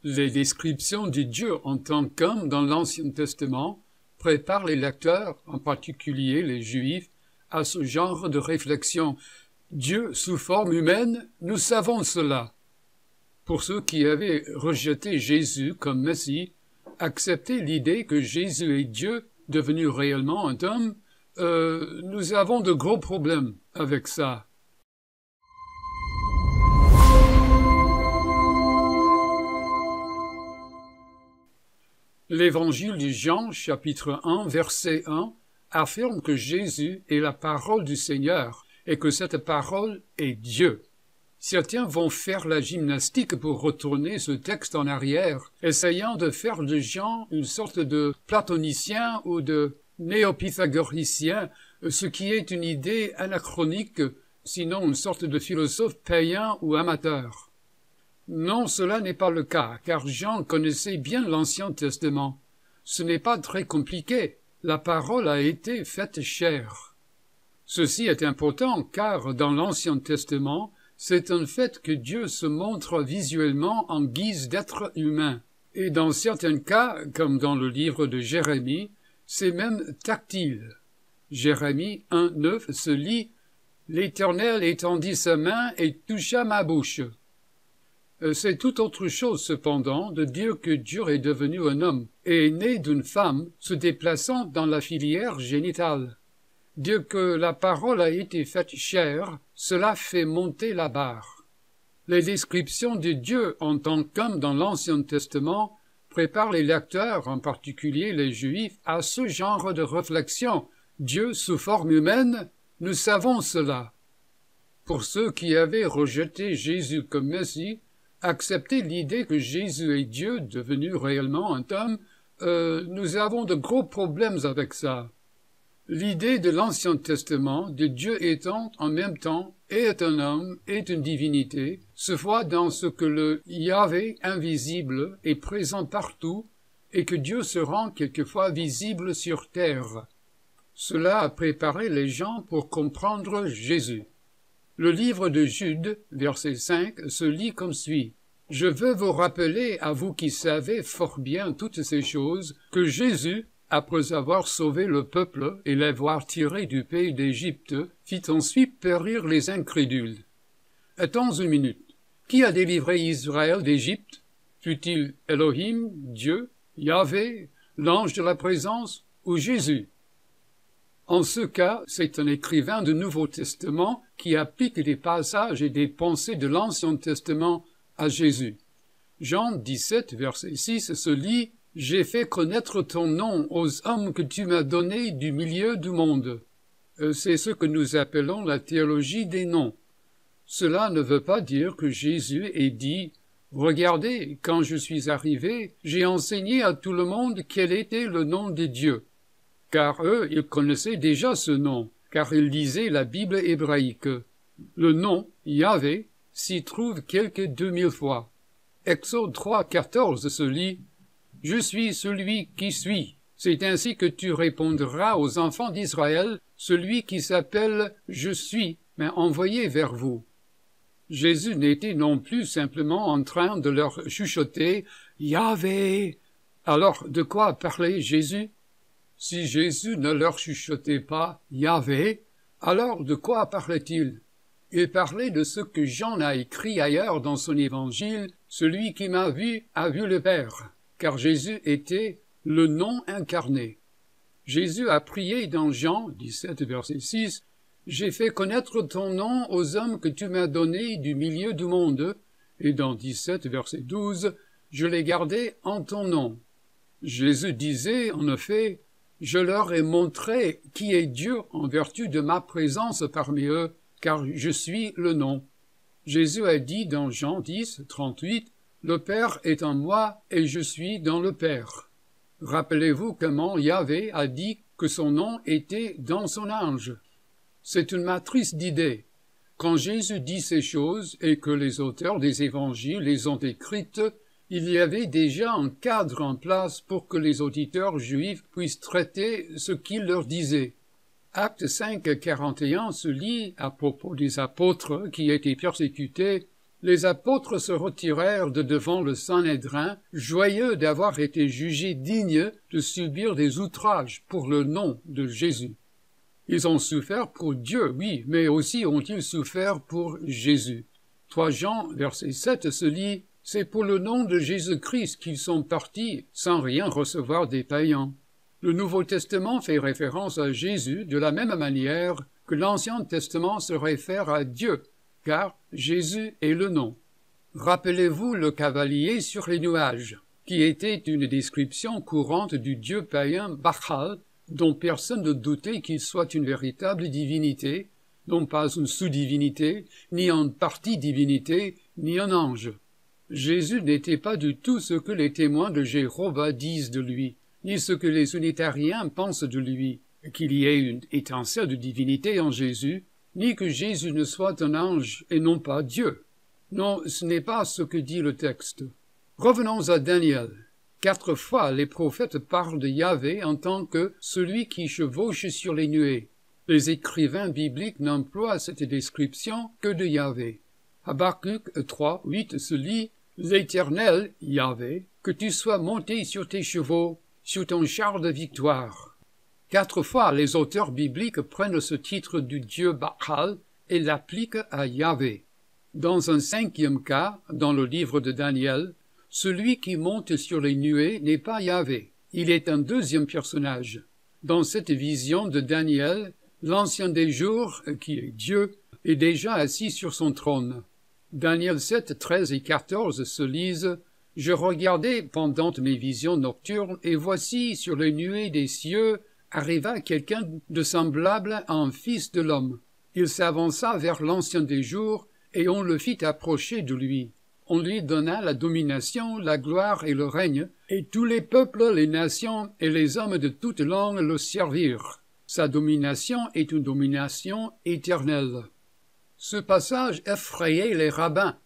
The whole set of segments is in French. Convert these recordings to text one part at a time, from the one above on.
Les descriptions de Dieu en tant qu'homme dans l'Ancien Testament préparent les lecteurs, en particulier les Juifs, à ce genre de réflexion. Dieu sous forme humaine, nous savons cela. Pour ceux qui avaient rejeté Jésus comme Messie, accepté l'idée que Jésus est Dieu devenu réellement un homme, nous avons de gros problèmes avec ça. L'évangile de Jean, chapitre 1, verset 1, affirme que Jésus est la parole du Seigneur et que cette parole est Dieu. Certains vont faire la gymnastique pour retourner ce texte en arrière, essayant de faire de Jean une sorte de platonicien ou de néopythagoricien, ce qui est une idée anachronique, sinon une sorte de philosophe païen ou amateur. Non, cela n'est pas le cas, car Jean connaissait bien l'Ancien Testament. Ce n'est pas très compliqué, la parole a été faite chair. Ceci est important, car dans l'Ancien Testament, c'est un fait que Dieu se montre visuellement en guise d'être humain. Et dans certains cas, comme dans le livre de Jérémie, c'est même tactile. Jérémie 1,9 se lit « L'Éternel étendit sa main et toucha ma bouche ». C'est tout autre chose, cependant, de dire que Dieu est devenu un homme et est né d'une femme se déplaçant dans la filière génitale. Dire que la parole a été faite chair, cela fait monter la barre. Les descriptions de Dieu en tant qu'homme dans l'Ancien Testament préparent les lecteurs, en particulier les Juifs, à ce genre de réflexion. Dieu sous forme humaine, nous savons cela. Pour ceux qui avaient rejeté Jésus comme Messie, accepter l'idée que Jésus est Dieu devenu réellement un homme, nous avons de gros problèmes avec ça. L'idée de l'Ancien Testament de Dieu étant en même temps est un homme, est une divinité, se voit dans ce que le Yahvé invisible est présent partout et que Dieu se rend quelquefois visible sur terre. Cela a préparé les gens pour comprendre Jésus. Le livre de Jude, verset 5, se lit comme suit. « Je veux vous rappeler, à vous qui savez fort bien toutes ces choses, que Jésus, après avoir sauvé le peuple et l'avoir tiré du pays d'Égypte, fit ensuite périr les incrédules. » Attends une minute. Qui a délivré Israël d'Égypte? Fut-il Elohim, Dieu, Yahvé, l'ange de la présence, ou Jésus? En ce cas, c'est un écrivain du Nouveau Testament qui applique des passages et des pensées de l'Ancien Testament à Jésus. Jean 17, verset 6 se lit « J'ai fait connaître ton nom aux hommes que tu m'as donnés du milieu du monde. » C'est ce que nous appelons la théologie des noms. Cela ne veut pas dire que Jésus ait dit « Regardez, quand je suis arrivé, j'ai enseigné à tout le monde quel était le nom de Dieu. » Car eux, ils connaissaient déjà ce nom, car ils lisaient la Bible hébraïque. Le nom, Yahvé, s'y trouve quelques 2000 fois. Exode 3, 14 se lit « Je suis celui qui suis. C'est ainsi que tu répondras aux enfants d'Israël, celui qui s'appelle « Je suis » m'a envoyé vers vous. » Jésus n'était non plus simplement en train de leur chuchoter « Yahvé ». Alors, de quoi parlait Jésus? Si Jésus ne leur chuchotait pas « Yahvé », alors de quoi parlait-il? Il parlait de ce que Jean a écrit ailleurs dans son évangile « Celui qui m'a vu a vu le Père », car Jésus était le nom incarné. Jésus a prié dans Jean 17, verset 6 « J'ai fait connaître ton nom aux hommes que tu m'as donnés du milieu du monde », et dans 17, verset 12 « Je les gardai en ton nom ». Jésus disait, en effet, « Je leur ai montré qui est Dieu en vertu de ma présence parmi eux, car je suis le nom. » Jésus a dit dans Jean 10, 38, « Le Père est en moi et je suis dans le Père. » Rappelez-vous comment Yahvé a dit que son nom était dans son ange. C'est une matrice d'idées. Quand Jésus dit ces choses et que les auteurs des évangiles les ont écrites, il y avait déjà un cadre en place pour que les auditeurs juifs puissent traiter ce qu'il leur disait. Acte 5, 41 se lit à propos des apôtres qui étaient persécutés. Les apôtres se retirèrent de devant le Sanhédrin, joyeux d'avoir été jugés dignes de subir des outrages pour le nom de Jésus. Ils ont souffert pour Dieu, oui, mais aussi ont-ils souffert pour Jésus. 3 Jean, verset 7 se lit « C'est pour le nom de Jésus-Christ qu'ils sont partis sans rien recevoir des païens. » Le Nouveau Testament fait référence à Jésus de la même manière que l'Ancien Testament se réfère à Dieu, car Jésus est le nom. Rappelez-vous le cavalier sur les nuages, qui était une description courante du dieu païen Baal, dont personne ne doutait qu'il soit une véritable divinité, non pas une sous-divinité, ni une partie divinité, ni un ange. Jésus n'était pas du tout ce que les témoins de Jéhovah disent de lui, ni ce que les unitariens pensent de lui, qu'il y ait une étincelle de divinité en Jésus, ni que Jésus ne soit un ange et non pas Dieu. Non, ce n'est pas ce que dit le texte. Revenons à Daniel. 4 fois, les prophètes parlent de Yahvé en tant que celui qui chevauche sur les nuées. Les écrivains bibliques n'emploient cette description que de Yahvé. Habakkuk 3, 8 se lit « L'Éternel, Yahvé, que tu sois monté sur tes chevaux, sur ton char de victoire. » 4 fois, les auteurs bibliques prennent ce titre du dieu Baal et l'appliquent à Yahvé. Dans un 5e cas, dans le livre de Daniel, celui qui monte sur les nuées n'est pas Yahvé, il est un deuxième personnage. Dans cette vision de Daniel, l'Ancien des jours, qui est Dieu, est déjà assis sur son trône. Daniel 7, 13 et 14 se lisent « Je regardais pendant mes visions nocturnes, et voici sur les nuées des cieux arriva quelqu'un de semblable à un fils de l'homme. Il s'avança vers l'Ancien des jours, et on le fit approcher de lui. On lui donna la domination, la gloire et le règne, et tous les peuples, les nations et les hommes de toutes langues le servirent. Sa domination est une domination éternelle. » Ce passage effrayait les rabbins,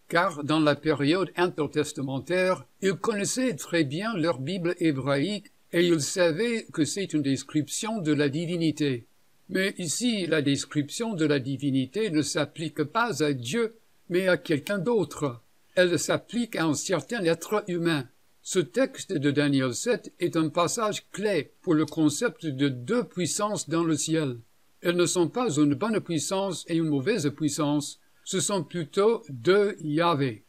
car dans la période intertestamentaire, ils connaissaient très bien leur Bible hébraïque et ils savaient que c'est une description de la divinité. Mais ici, la description de la divinité ne s'applique pas à Dieu, mais à quelqu'un d'autre. Elle s'applique à un certain être humain. Ce texte de Daniel 7 est un passage clé pour le concept de 2 puissances dans le ciel. Elles ne sont pas une bonne puissance et une mauvaise puissance, ce sont plutôt 2 Yahvé.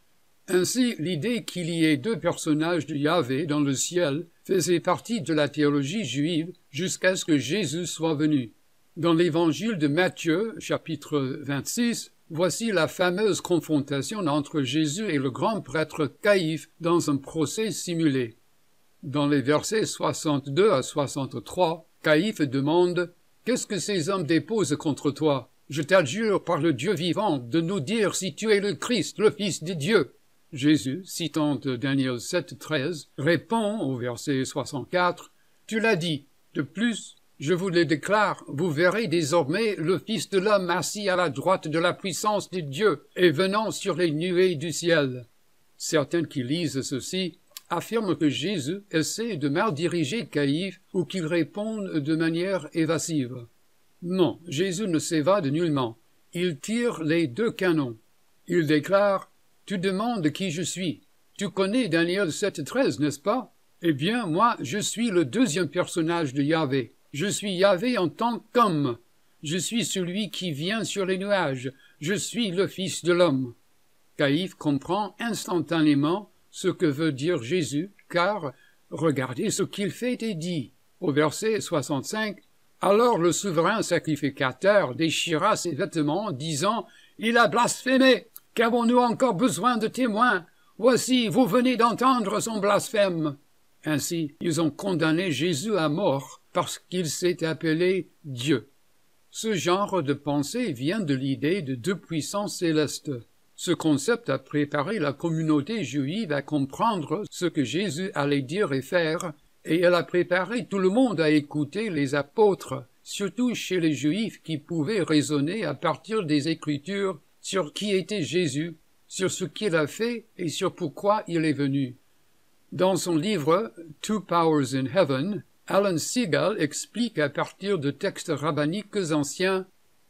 Ainsi, l'idée qu'il y ait 2 personnages de Yahvé dans le ciel faisait partie de la théologie juive jusqu'à ce que Jésus soit venu. Dans l'évangile de Matthieu, chapitre 26, voici la fameuse confrontation entre Jésus et le grand prêtre Caïphe dans un procès simulé. Dans les versets 62 à 63, Caïphe demande « Qu'est-ce que ces hommes déposent contre toi? Je t'adjure par le Dieu vivant de nous dire si tu es le Christ, le Fils de Dieu. » Jésus, citant Daniel 7, 13, répond au verset 64, « Tu l'as dit. De plus, je vous le déclare, vous verrez désormais le Fils de l'homme assis à la droite de la puissance de Dieu et venant sur les nuées du ciel. » Certains qui lisent ceci affirment que Jésus essaie de mal diriger Caïphe ou qu'il réponde de manière évasive. Non, Jésus ne s'évade nullement. Il tire les 2 canons. Il déclare « Tu demandes qui je suis. Tu connais Daniel 7.13, n'est-ce pas? Eh bien, moi, je suis le 2e personnage de Yahvé. Je suis Yahvé en tant qu'homme. Je suis celui qui vient sur les nuages. Je suis le Fils de l'homme. » Caïphe comprend instantanément ce que veut dire Jésus, car regardez ce qu'il fait et dit. Au verset 65, « Alors le souverain sacrificateur déchira ses vêtements, disant « Il a blasphémé! Qu'avons-nous encore besoin de témoins? Voici, vous venez d'entendre son blasphème. » Ainsi, ils ont condamné Jésus à mort parce qu'il s'est appelé Dieu. Ce genre de pensée vient de l'idée de 2 puissances célestes. Ce concept a préparé la communauté juive à comprendre ce que Jésus allait dire et faire, et elle a préparé tout le monde à écouter les apôtres, surtout chez les Juifs qui pouvaient raisonner à partir des Écritures sur qui était Jésus, sur ce qu'il a fait et sur pourquoi il est venu. Dans son livre « Two Powers in Heaven », Alan Segal explique à partir de textes rabbiniques anciens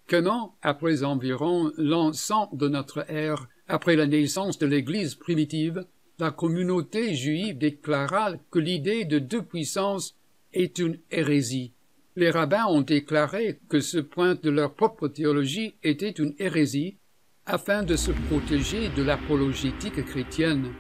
comment, après environ l'an 100 de notre ère, Après la naissance de l'Église primitive, la communauté juive déclara que l'idée de deux puissances est une hérésie. Les rabbins ont déclaré que ce point de leur propre théologie était une hérésie afin de se protéger de l'apologétique chrétienne.